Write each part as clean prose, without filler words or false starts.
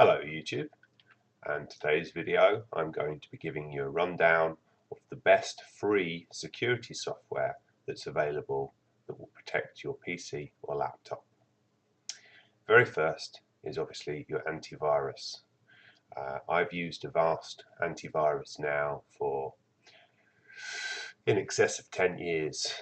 Hello YouTube, and today's video I'm going to be giving you a rundown of the best free security software that's available that will protect your PC or laptop. Very first is obviously your antivirus. I've used Avast antivirus now for in excess of 10 years.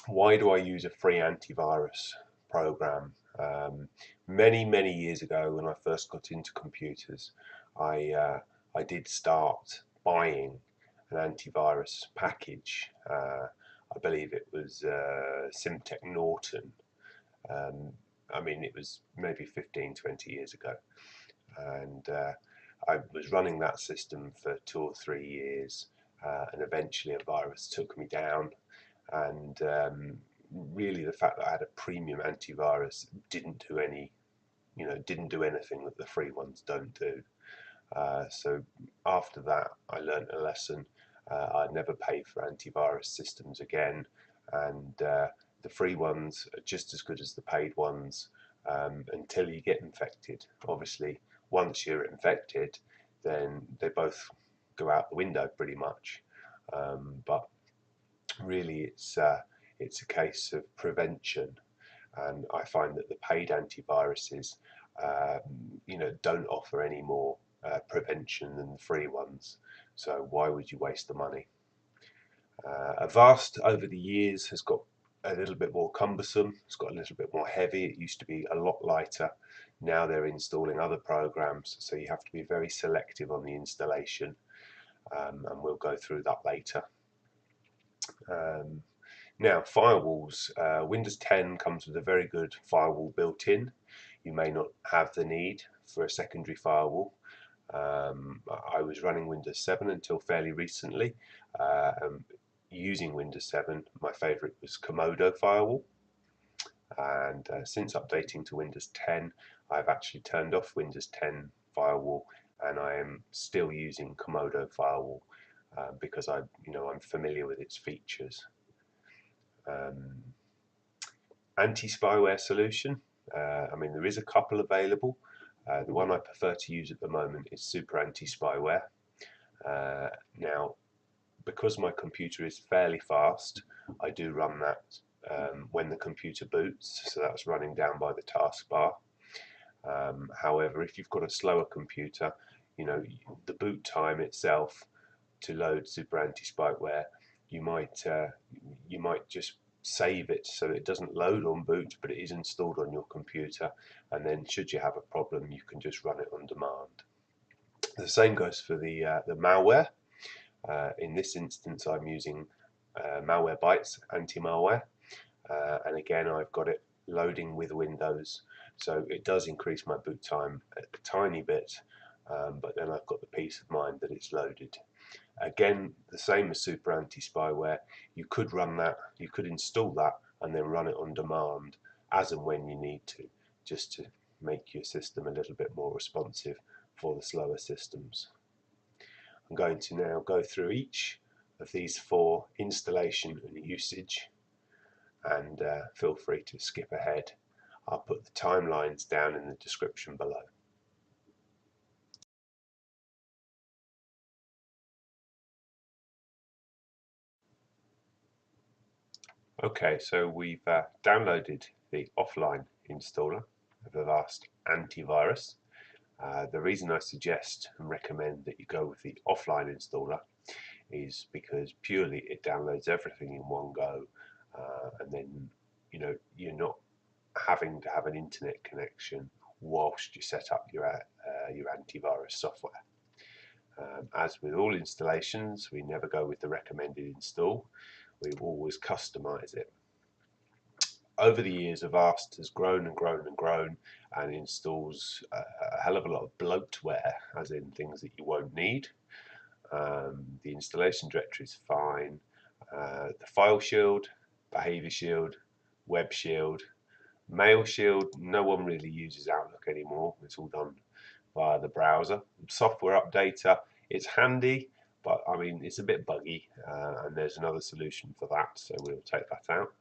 Why do I use a free antivirus program? Many years ago, when I first got into computers, I did start buying an antivirus package. I believe it was Simtech Norton. It was maybe 15-20 years ago, and I was running that system for 2 or 3 years, and eventually a virus took me down. And really, the fact that I had a premium antivirus didn't do anything that the free ones don't do. So after that, I learned a lesson. I'd never pay for antivirus systems again, and the free ones are just as good as the paid ones until you get infected. Obviously, once you're infected, then they both go out the window pretty much. But really, it's a case of prevention, and I find that the paid antiviruses, don't offer any more prevention than the free ones. So why would you waste the money? Avast over the years has got a little bit more cumbersome. It's got a little bit more heavy. It used to be a lot lighter. Now they're installing other programs, so you have to be very selective on the installation, and we'll go through that later. Now, firewalls. Windows 10 comes with a very good firewall built in. You may not have the need for a secondary firewall. I was running Windows 7 until fairly recently. Using Windows 7, my favorite was Komodo firewall. And since updating to Windows 10, I've actually turned off Windows 10 firewall, and I am still using Komodo firewall because I'm familiar with its features. Anti-spyware solution. There is a couple available. The one I prefer to use at the moment is Super Anti-Spyware. Now, because my computer is fairly fast, I do run that when the computer boots, so that's running down by the taskbar. However, if you've got a slower computer, the boot time itself to load Super Anti-Spyware, you might just save it so it doesn't load on boot, but it is installed on your computer, and then should you have a problem, you can just run it on demand. The same goes for the malware. In this instance, I'm using Malwarebytes anti-malware, and again, I've got it loading with Windows, so it does increase my boot time a tiny bit, but then I've got the peace of mind that it's loaded. Again, the same as Super Anti-Spyware, you could run that, you could install that and then run it on demand as and when you need to, just to make your system a little bit more responsive for the slower systems. I'm going to now go through each of these 4 installation and usage, and feel free to skip ahead. I'll put the timelines down in the description below. Okay, so we've downloaded the offline installer of Avast antivirus. The reason I suggest and recommend that you go with the offline installer is because purely it downloads everything in one go, and then you're not having to have an internet connection whilst you set up your antivirus software. As with all installations, we never go with the recommended install. We always customize it. Over the years, Avast has grown and grown and grown, and installs a hell of a lot of bloatware, as in things that you won't need. The installation directory is fine. The file shield, behavior shield, web shield, mail shield, no one really uses Outlook anymore. It's all done via the browser. Software updater, it's handy, but it's a bit buggy, and there's another solution for that, so we'll take that out.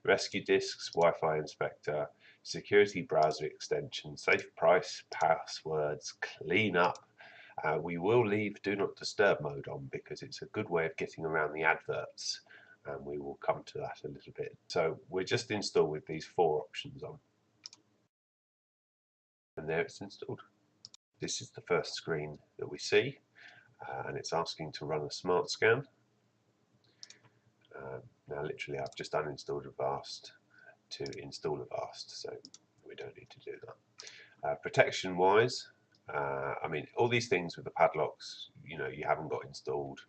Rescue disks, Wi-Fi inspector, security browser extension, safe price, passwords, clean up. We will leave do not disturb mode on because it's a good way of getting around the adverts, and we will come to that a little bit. So we're just installed with these 4 options on, and there it's installed. This is the first screen that we see, and it's asking to run a smart scan. Now literally I've just uninstalled Avast to install Avast, so we don't need to do that. Protection wise, I mean, all these things with the padlocks, you haven't got installed.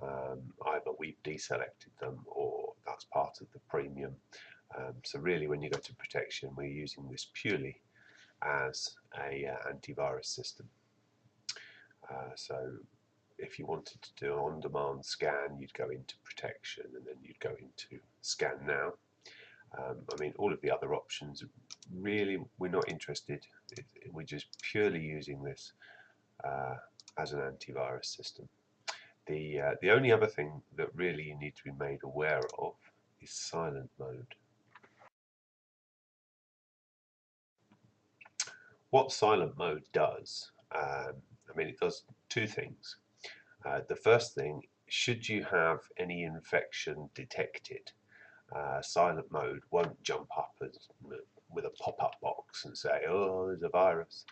Either we've deselected them or that's part of the premium. So really, when you go to protection, we're using this purely as a antivirus system. So if you wanted to do an on-demand scan, you'd go into protection and then you'd go into scan now. I mean, all of the other options, really, we're not interested. We're just purely using this as an antivirus system. The only other thing that really you need to be made aware of is silent mode. What silent mode does, I mean, it does 2 things. The first thing, should you have any infection detected, silent mode won't jump up with a pop-up box and say, oh, there's a virus.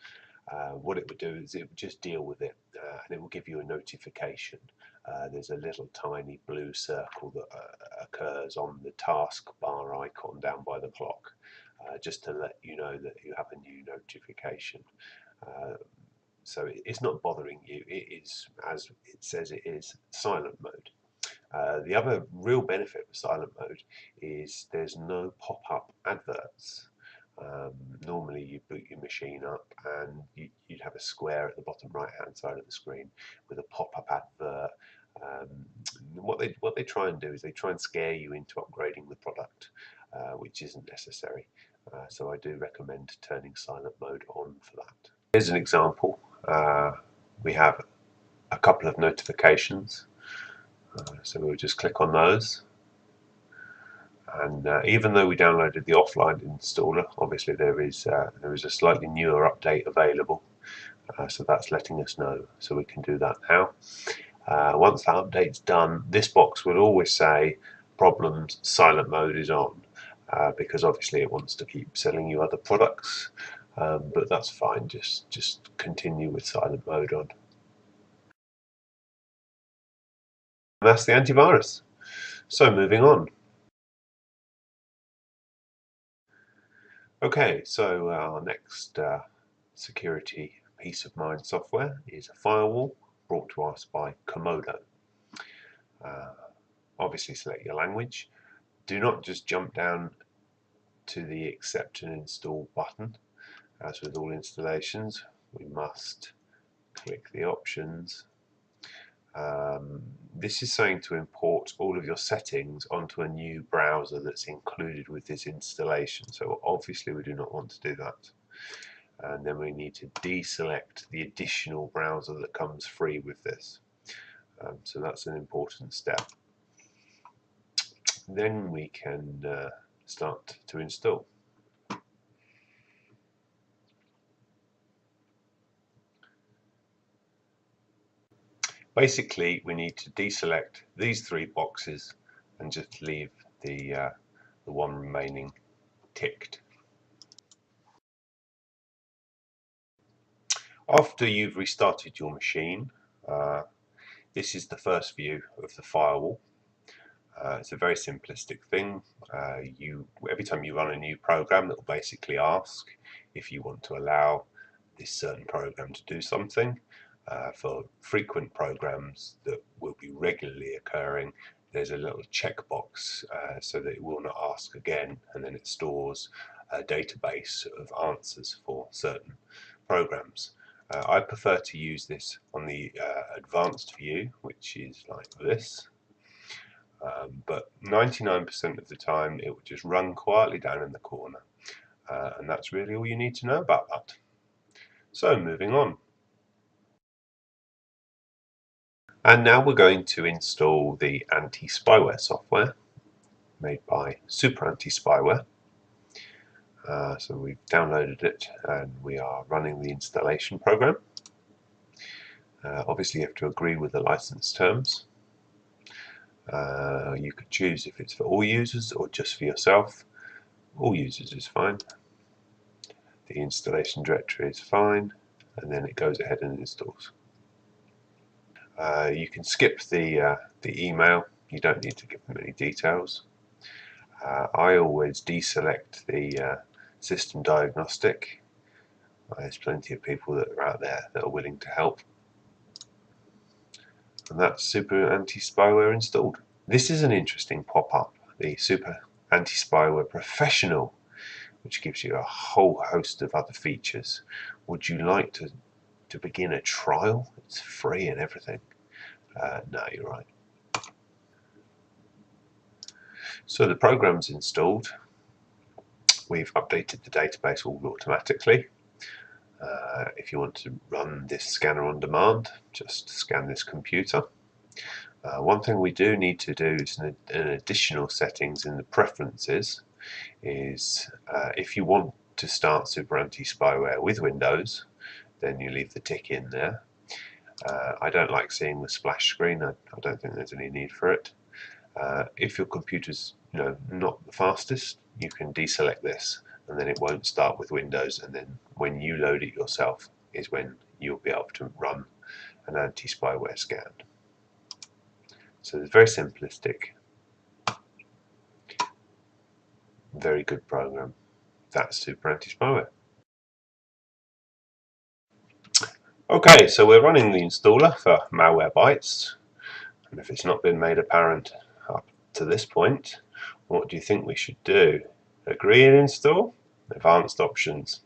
What it would do is it would just deal with it, and it will give you a notification. There's a little tiny blue circle that occurs on the taskbar icon down by the clock, just to let you know that you have a new notification. So it's not bothering you. It is, as it says it is, silent mode. The other real benefit of silent mode is there's no pop-up adverts. Normally you boot your machine up and you'd have a square at the bottom right hand side of the screen with a pop-up advert. What they try and do is they try and scare you into upgrading the product, which isn't necessary. So I do recommend turning silent mode on for that. Here's an example. We have a couple of notifications, so we'll just click on those. And even though we downloaded the offline installer, obviously there is a slightly newer update available, so that's letting us know. So we can do that now. Once that update's done, this box will always say problems, silent mode is on, because obviously it wants to keep selling you other products, but that's fine. Just continue with silent mode on. And that's the antivirus. So moving on. Okay, so our next security peace of mind software is a firewall brought to us by Komodo. Obviously select your language. Do not just jump down to the accept and install button. As with all installations, we must click the options. This is saying to import all of your settings onto a new browser that's included with this installation. So obviously we do not want to do that. And then we need to deselect the additional browser that comes free with this. So that's an important step. Then we can start to install. Basically, we need to deselect these 3 boxes and just leave the one remaining ticked. After you've restarted your machine, this is the first view of the firewall. It's a very simplistic thing. Every time you run a new program, it will basically ask if you want to allow this certain program to do something. For frequent programs that will be regularly occurring, there's a little checkbox so that it will not ask again, and then it stores a database of answers for certain programs. I prefer to use this on the advanced view, which is like this. But 99% of the time it will just run quietly down in the corner, and that's really all you need to know about that. So moving on. And now we're going to install the anti-spyware software made by Super Anti-Spyware. So we've downloaded it and we are running the installation program. Obviously you have to agree with the license terms. You could choose if it's for all users or just for yourself. All users is fine. The installation directory is fine, and then it goes ahead and installs. You can skip the email. You don't need to give them any details. I always deselect the system diagnostic. There's plenty of people that are out there that are willing to help. And that's Super Anti-Spyware installed. This is an interesting pop-up, the Super Anti-Spyware Professional, which gives you a whole host of other features. Would you like to begin a trial? It's free and everything. No, you're right. So the program's installed. We've updated the database all automatically. If you want to run this scanner on demand, just scan this computer. One thing we do need to do is an additional settings in the preferences is if you want to start Super Anti-Spyware with Windows, then you leave the tick in there. I don't like seeing the splash screen. I don't think there's any need for it. If your computer's not the fastest, you can deselect this and then it won't start with Windows, and then when you load it yourself is when you'll be able to run an anti-spyware scan. So it's very simplistic, very good program. That's Super Anti-Spyware. Okay, so we're running the installer for Malwarebytes, and if it's not been made apparent up to this point, what do you think we should do? Agree and install? Advanced options.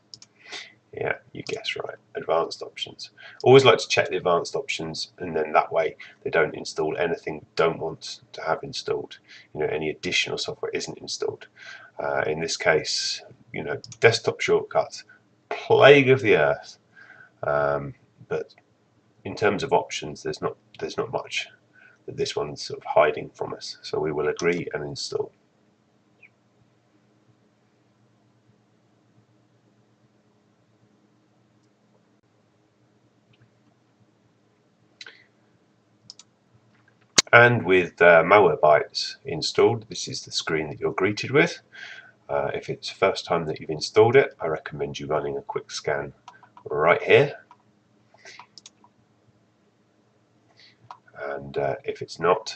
Yeah, you guessed right. Advanced options. Always like to check the advanced options, and then that way they don't install anything you don't want to have installed. Any additional software isn't installed. In this case, desktop shortcuts, plague of the earth. But in terms of options, there's not much that this one's sort of hiding from us. So we will agree and install. And with Malwarebytes installed, this is the screen that you're greeted with. If it's the first time that you've installed it, I recommend you running a quick scan right here. And if it's not,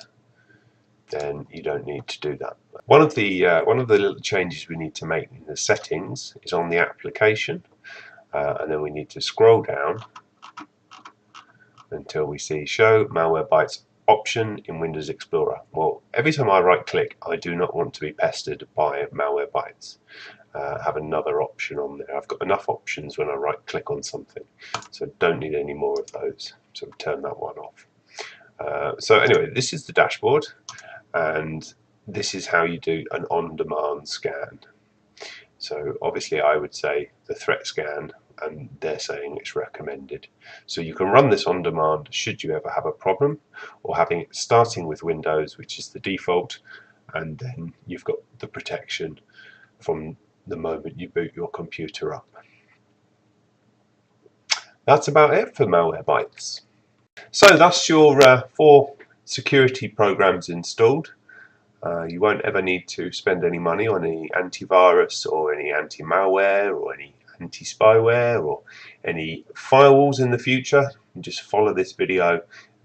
then you don't need to do that. One of the little changes we need to make in the settings is on the application, and then we need to scroll down until we see Show Malwarebytes option in Windows Explorer. Well, every time I right click, I do not want to be pestered by Malwarebytes. Have another option on there. I've got enough options when I right click on something, so don't need any more of those. So turn that one off. So anyway, this is the dashboard, and this is how you do an on-demand scan. So obviously I would say the threat scan, and they're saying it's recommended. So you can run this on demand should you ever have a problem, or having it starting with Windows, which is the default, and then you've got the protection from the moment you boot your computer up. That's about it for Malwarebytes. So that's your 4 security programs installed. You won't ever need to spend any money on any antivirus or any anti-malware or any anti-spyware or any firewalls in the future. You just follow this video,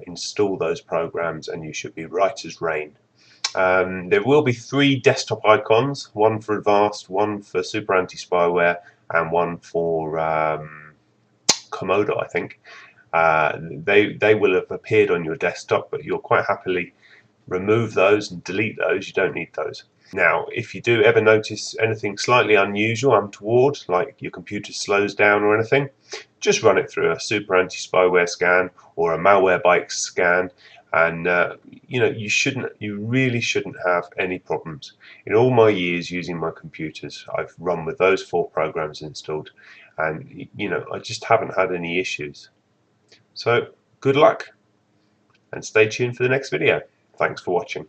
install those programs, and you should be right as rain. There will be 3 desktop icons, one for advanced, one for Super Anti-Spyware, and one for Komodo, I think. They will have appeared on your desktop, but you'll quite happily remove those and delete those. You don't need those. Now, if you do ever notice anything slightly unusual, untoward, like your computer slows down or anything, just run it through a Super Anti-Spyware scan or a Malwarebytes scan, and you really shouldn't have any problems. In all my years using my computers, I've run with those 4 programs installed, and I just haven't had any issues. So good luck, and stay tuned for the next video. Thanks for watching.